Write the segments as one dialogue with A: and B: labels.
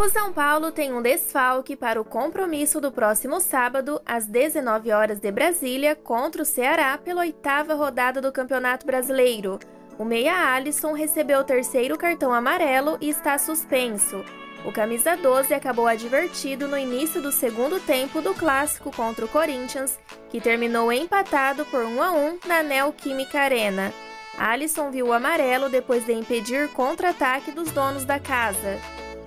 A: O São Paulo tem um desfalque para o compromisso do próximo sábado, às 19 horas de Brasília, contra o Ceará, pela 8ª rodada do Campeonato Brasileiro. O meia Alisson recebeu o 3º cartão amarelo e está suspenso. O camisa 12 acabou advertido no início do segundo tempo do clássico contra o Corinthians, que terminou empatado por 1-1 na Neoquímica Arena. Alisson viu o amarelo depois de impedir contra-ataque dos donos da casa.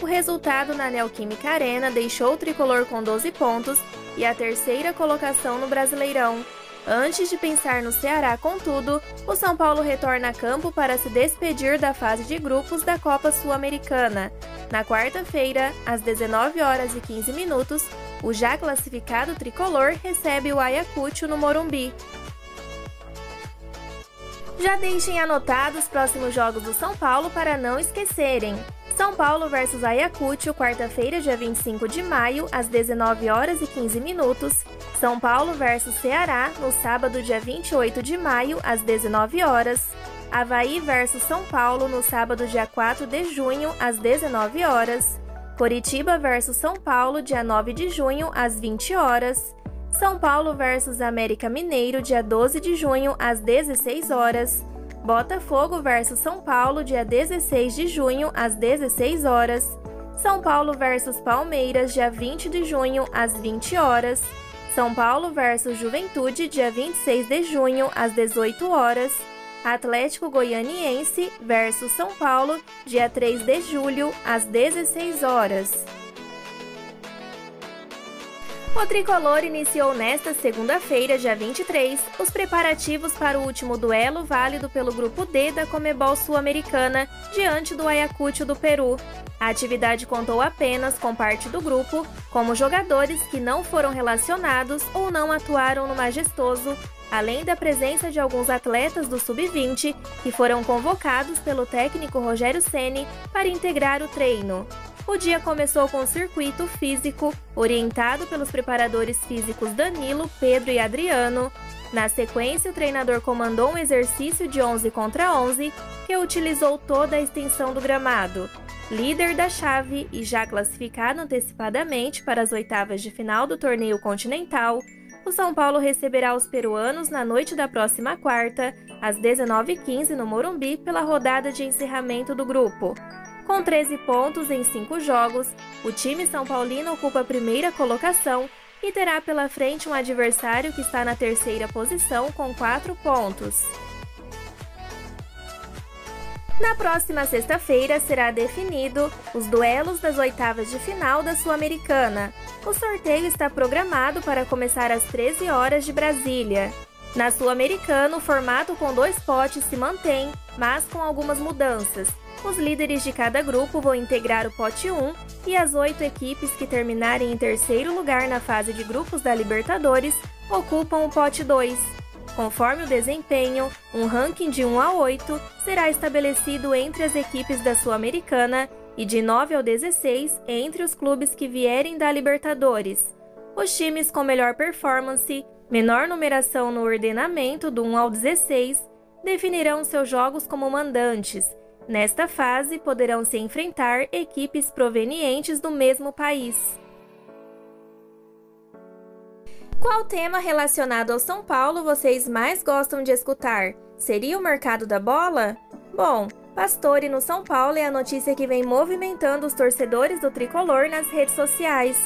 A: O resultado na Neoquímica Arena deixou o tricolor com 12 pontos e a 3ª colocação no Brasileirão. Antes de pensar no Ceará, contudo, o São Paulo retorna a campo para se despedir da fase de grupos da Copa Sul-Americana. Na quarta-feira, às 19 horas e 15 minutos, o já classificado tricolor recebe o Ayacucho no Morumbi. Já deixem anotados os próximos jogos do São Paulo para não esquecerem. São Paulo versus Ayacucho, quarta-feira, dia 25 de maio, às 19 horas e 15 minutos. São Paulo versus Ceará, no sábado, dia 28 de maio, às 19 horas. Avaí versus São Paulo, no sábado, dia 4 de junho, às 19 horas. Coritiba versus São Paulo, dia 9 de junho, às 20 horas. São Paulo versus América Mineiro, dia 12 de junho, às 16 horas. Botafogo versus São Paulo, dia 16 de junho, às 16 horas. São Paulo versus Palmeiras, dia 20 de junho, às 20 horas. São Paulo versus Juventude, dia 26 de junho, às 18 horas. Atlético Goianiense versus São Paulo, dia 3 de julho, às 16 horas. O tricolor iniciou nesta segunda-feira, dia 23, os preparativos para o último duelo válido pelo Grupo D da Conmebol Sul-Americana diante do Ayacucho do Peru. A atividade contou apenas com parte do grupo, como jogadores que não foram relacionados ou não atuaram no Majestoso, além da presença de alguns atletas do Sub-20 que foram convocados pelo técnico Rogério Ceni para integrar o treino. O dia começou com um circuito físico, orientado pelos preparadores físicos Danilo, Pedro e Adriano. Na sequência, o treinador comandou um exercício de 11 contra 11, que utilizou toda a extensão do gramado. Líder da chave e já classificado antecipadamente para as oitavas de final do torneio continental, o São Paulo receberá os peruanos na noite da próxima quarta, às 19h15 no Morumbi, pela rodada de encerramento do grupo. Com 13 pontos em 5 jogos, o time são paulino ocupa a primeira colocação e terá pela frente um adversário que está na 3ª posição com 4 pontos. Na próxima sexta-feira será definido os duelos das oitavas de final da Sul-Americana. O sorteio está programado para começar às 13 horas de Brasília. Na Sul-Americana, o formato com 2 potes se mantém, mas com algumas mudanças. Os líderes de cada grupo vão integrar o pote 1 e as 8 equipes que terminarem em 3º lugar na fase de grupos da Libertadores ocupam o pote 2. Conforme o desempenho, um ranking de 1 a 8 será estabelecido entre as equipes da Sul-Americana e de 9 ao 16 entre os clubes que vierem da Libertadores. Os times com melhor performance, menor numeração no ordenamento do 1 ao 16, definirão seus jogos como mandantes. Nesta fase, poderão se enfrentar equipes provenientes do mesmo país. Qual tema relacionado ao São Paulo vocês mais gostam de escutar? Seria o mercado da bola? Bom, Pastore no São Paulo é a notícia que vem movimentando os torcedores do tricolor nas redes sociais.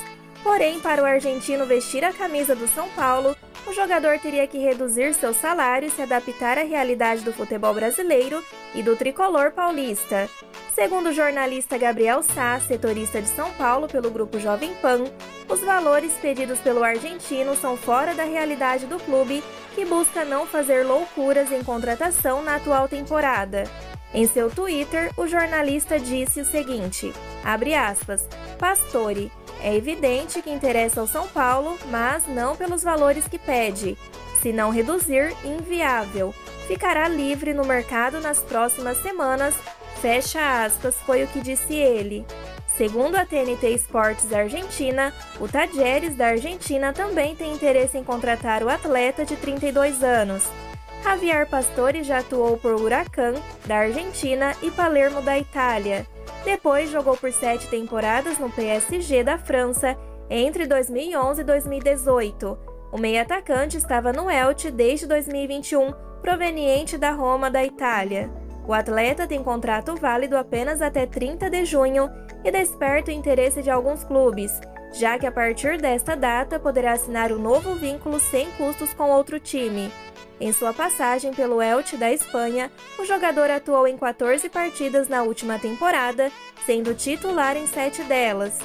A: Porém, para o argentino vestir a camisa do São Paulo, o jogador teria que reduzir seu salário e se adaptar à realidade do futebol brasileiro e do tricolor paulista. Segundo o jornalista Gabriel Sá, setorista de São Paulo pelo grupo Jovem Pan, os valores pedidos pelo argentino são fora da realidade do clube, que busca não fazer loucuras em contratação na atual temporada. Em seu Twitter, o jornalista disse o seguinte, abre aspas, Pastore, é evidente que interessa ao São Paulo, mas não pelos valores que pede. Se não reduzir, inviável. Ficará livre no mercado nas próximas semanas, fecha aspas, foi o que disse ele. Segundo a TNT Sports Argentina, o Talleres da Argentina também tem interesse em contratar o atleta de 32 anos. Javier Pastore já atuou por Huracan, da Argentina, e Palermo, da Itália. Depois jogou por 7 temporadas no PSG da França entre 2011 e 2018. O meio-atacante estava no Elche desde 2021, proveniente da Roma, da Itália. O atleta tem contrato válido apenas até 30 de junho e desperta o interesse de alguns clubes, já que a partir desta data poderá assinar um novo vínculo sem custos com outro time. Em sua passagem pelo Elche da Espanha, o jogador atuou em 14 partidas na última temporada, sendo titular em 7 delas.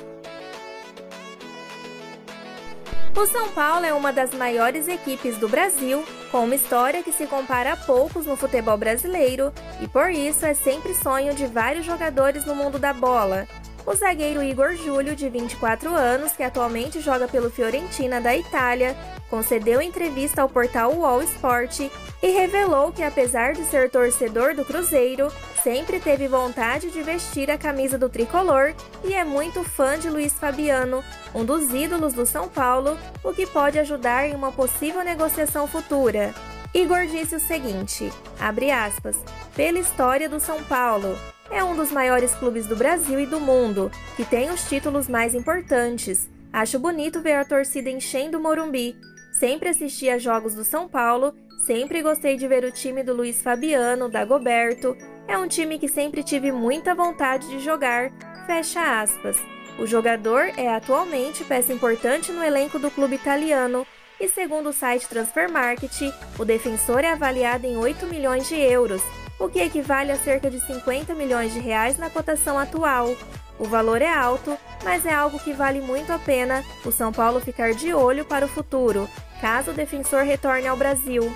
A: O São Paulo é uma das maiores equipes do Brasil, com uma história que se compara a poucos no futebol brasileiro e por isso é sempre sonho de vários jogadores no mundo da bola. O zagueiro Igor Júlio, de 24 anos, que atualmente joga pelo Fiorentina da Itália, concedeu entrevista ao portal UOL Sport e revelou que, apesar de ser torcedor do Cruzeiro, sempre teve vontade de vestir a camisa do tricolor e é muito fã de Luiz Fabiano, um dos ídolos do São Paulo, o que pode ajudar em uma possível negociação futura. Igor disse o seguinte, abre aspas, pela história do São Paulo, é um dos maiores clubes do Brasil e do mundo, que tem os títulos mais importantes. Acho bonito ver a torcida enchendo o Morumbi. Sempre assisti a jogos do São Paulo, sempre gostei de ver o time do Luiz Fabiano, Dagoberto. É um time que sempre tive muita vontade de jogar, fecha aspas. O jogador é atualmente peça importante no elenco do clube italiano e, segundo o site Transfermarkt, o defensor é avaliado em 8 milhões de euros, o que equivale a cerca de 50 milhões de reais na cotação atual. O valor é alto, mas é algo que vale muito a pena o São Paulo ficar de olho para o futuro, caso o defensor retorne ao Brasil.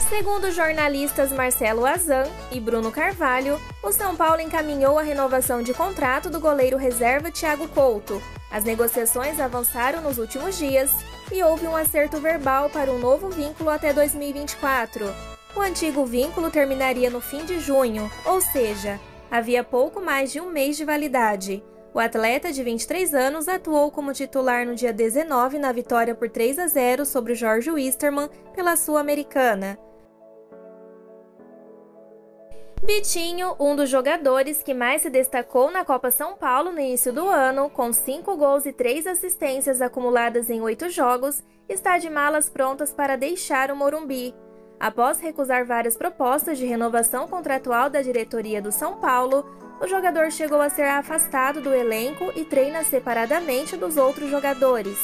A: Segundo os jornalistas Marcelo Azan e Bruno Carvalho, o São Paulo encaminhou a renovação de contrato do goleiro reserva Thiago Couto. As negociações avançaram nos últimos dias e houve um acerto verbal para um novo vínculo até 2024. O antigo vínculo terminaria no fim de junho, ou seja, havia pouco mais de um mês de validade. O atleta de 23 anos atuou como titular no dia 19 na vitória por 3-0 sobre o Jorge Wisterman pela Sul-Americana. Vitinho, um dos jogadores que mais se destacou na Copa São Paulo no início do ano, com 5 gols e 3 assistências acumuladas em 8 jogos, está de malas prontas para deixar o Morumbi. Após recusar várias propostas de renovação contratual da diretoria do São Paulo, o jogador chegou a ser afastado do elenco e treina separadamente dos outros jogadores.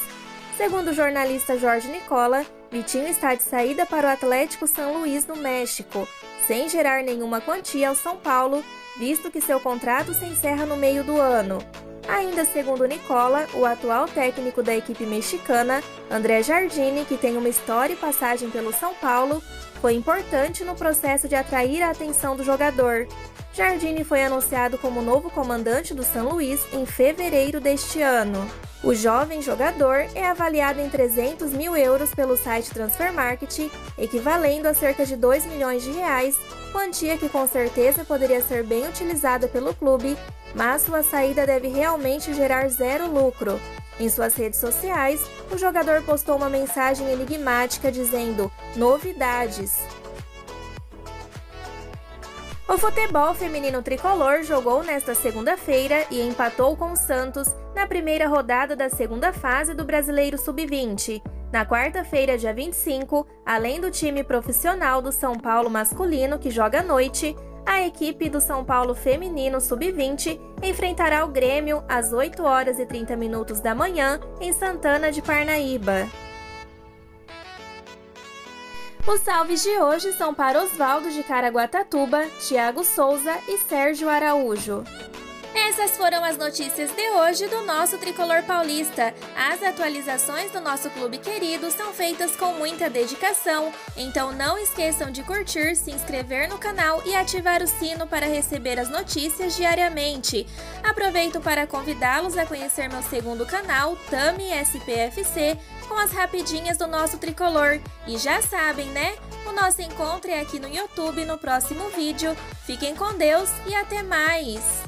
A: Segundo o jornalista Jorge Nicola, Vitinho está de saída para o Atlético San Luis, no México, sem gerar nenhuma quantia ao São Paulo, visto que seu contrato se encerra no meio do ano. Ainda segundo Nicola, o atual técnico da equipe mexicana, André Jardine, que tem uma história e passagem pelo São Paulo, foi importante no processo de atrair a atenção do jogador. Jardine foi anunciado como novo comandante do San Luis em fevereiro deste ano. O jovem jogador é avaliado em 300 mil euros pelo site Transfermarkt, equivalendo a cerca de 2 milhões de reais, quantia que com certeza poderia ser bem utilizada pelo clube, mas sua saída deve realmente gerar zero lucro. Em suas redes sociais, o jogador postou uma mensagem enigmática dizendo "Novidades". O futebol feminino tricolor jogou nesta segunda-feira e empatou com o Santos na primeira rodada da segunda fase do Brasileiro Sub-20. Na quarta-feira, dia 25, além do time profissional do São Paulo masculino que joga à noite, a equipe do São Paulo feminino Sub-20 enfrentará o Grêmio às 8h30 da manhã em Santana de Parnaíba. Os salves de hoje são para Osvaldo de Caraguatatuba, Thiago Souza e Sérgio Araújo. Essas foram as notícias de hoje do nosso Tricolor Paulista. As atualizações do nosso clube querido são feitas com muita dedicação, então não esqueçam de curtir, se inscrever no canal e ativar o sino para receber as notícias diariamente. Aproveito para convidá-los a conhecer meu segundo canal, Tami SPFC, com as rapidinhas do nosso Tricolor. E já sabem, né? O nosso encontro é aqui no YouTube no próximo vídeo. Fiquem com Deus e até mais!